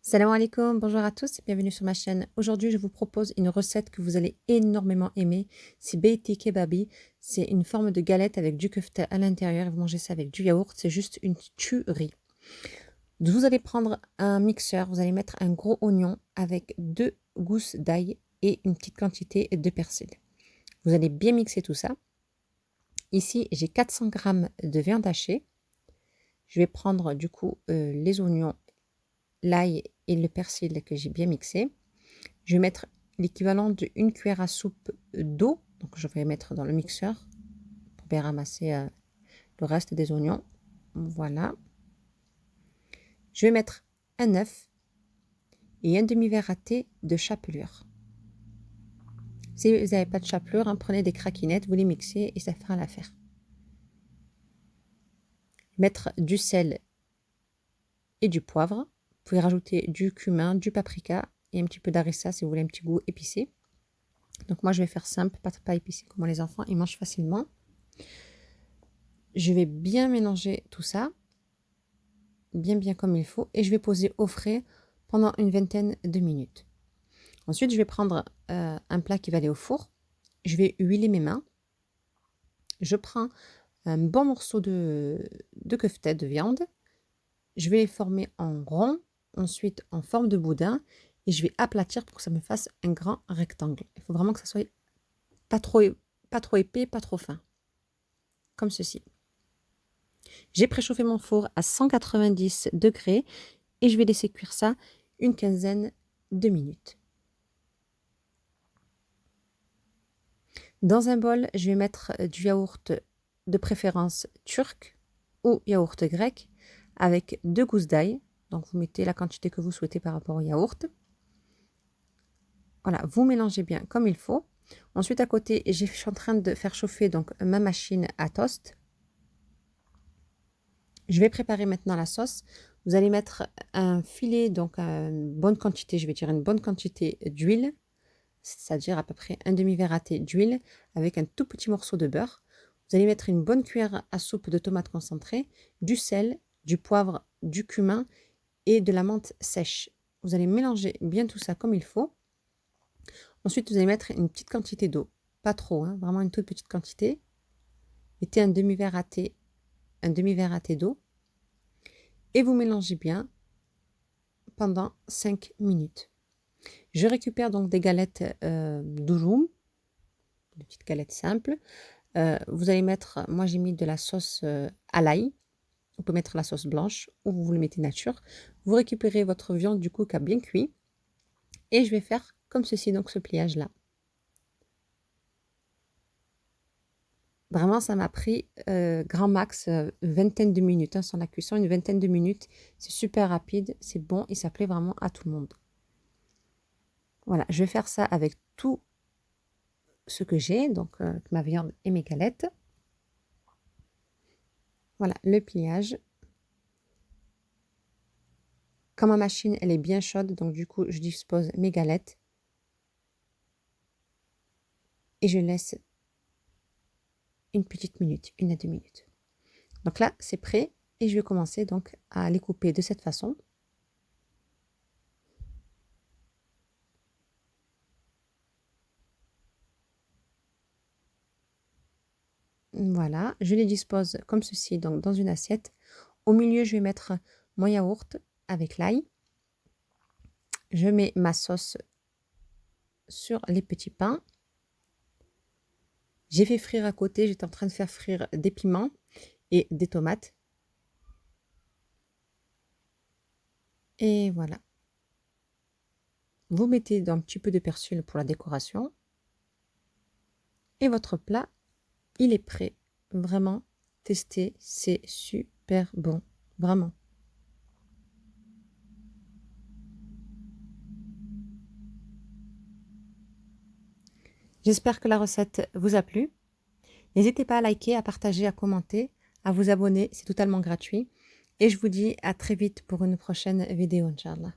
Salam alaikum, bonjour à tous et bienvenue sur ma chaîne. Aujourd'hui, je vous propose une recette que vous allez énormément aimer. C'est Beiti Kebabi. C'est une forme de galette avec du kefta à l'intérieur et vous mangez ça avec du yaourt. C'est juste une tuerie. Vous allez prendre un mixeur, vous allez mettre un gros oignon avec 2 gousses d'ail et une petite quantité de persil. Vous allez bien mixer tout ça. Ici, j'ai 400 g de viande hachée. Je vais prendre du coup les oignons, l'ail et le persil que j'ai bien mixé. Je vais mettre l'équivalent d'une cuillère à soupe d'eau. Donc je vais mettre dans le mixeur pour bien ramasser le reste des oignons. Voilà. Je vais mettre un œuf et un demi-verre à thé de chapelure. Si vous n'avez pas de chapelure, prenez des craquinettes, vous les mixez et ça fera l'affaire. Mettre du sel et du poivre. Vous pouvez rajouter du cumin, du paprika et un petit peu d'harissa si vous voulez un petit goût épicé. Donc moi je vais faire simple, pas épicé comme les enfants, ils mangent facilement. Je vais bien mélanger tout ça, bien comme il faut, et je vais poser au frais pendant une vingtaine de minutes. Ensuite je vais prendre un plat qui va aller au four. Je vais huiler mes mains. Je prends un bon morceau de kefta de viande. Je vais les former en rond, ensuite en forme de boudin, et je vais aplatir pour que ça me fasse un grand rectangle. Il faut vraiment que ça soit pas trop épais, pas trop fin, comme ceci. J'ai préchauffé mon four à 190 degrés et je vais laisser cuire ça une quinzaine de minutes. Dans un bol, je vais mettre du yaourt de préférence turc ou yaourt grec avec 2 gousses d'ail. Donc vous mettez la quantité que vous souhaitez par rapport au yaourt. Voilà, vous mélangez bien comme il faut. Ensuite à côté, je suis en train de faire chauffer donc ma machine à toast. Je vais préparer maintenant la sauce. Vous allez mettre un filet, donc une bonne quantité, je vais dire une bonne quantité d'huile, c'est-à-dire à peu près un demi-verre à thé d'huile avec un tout petit morceau de beurre. Vous allez mettre une bonne cuillère à soupe de tomate concentrée, du sel, du poivre, du cumin et de la menthe sèche. Vous allez mélanger bien tout ça comme il faut. Ensuite, vous allez mettre une petite quantité d'eau, pas trop, vraiment une toute petite quantité. Mettez un demi-verre à thé d'eau. Et vous mélangez bien pendant 5 minutes. Je récupère donc des galettes doujoum, des petites galettes simples. Vous allez mettre, moi j'ai mis de la sauce à l'ail. Vous pouvez mettre la sauce blanche ou vous le mettez nature. Vous récupérez votre viande du coup qui a bien cuit. Et je vais faire comme ceci, donc ce pliage-là. Vraiment, ça m'a pris grand max vingtaine de minutes sans la cuisson, une vingtaine de minutes. C'est super rapide, c'est bon et ça plaît vraiment à tout le monde. Voilà, je vais faire ça avec tout ce que j'ai, donc ma viande et mes galettes. Voilà, le pliage. Quand ma machine, elle est bien chaude, donc du coup, je dispose mes galettes. Et je laisse une petite minute, 1 à 2 minutes. Donc là, c'est prêt et je vais commencer donc à les couper de cette façon. Voilà, je les dispose comme ceci, donc dans une assiette. Au milieu, je vais mettre mon yaourt avec l'ail. Je mets ma sauce sur les petits pains. J'ai fait frire à côté, j'étais en train de faire frire des piments et des tomates. Et voilà. Vous mettez un petit peu de persil pour la décoration. Et votre plat, il est prêt. Vraiment, testez, c'est super bon. Vraiment. J'espère que la recette vous a plu. N'hésitez pas à liker, à partager, à commenter, à vous abonner, c'est totalement gratuit. Et je vous dis à très vite pour une prochaine vidéo, Inch'Allah.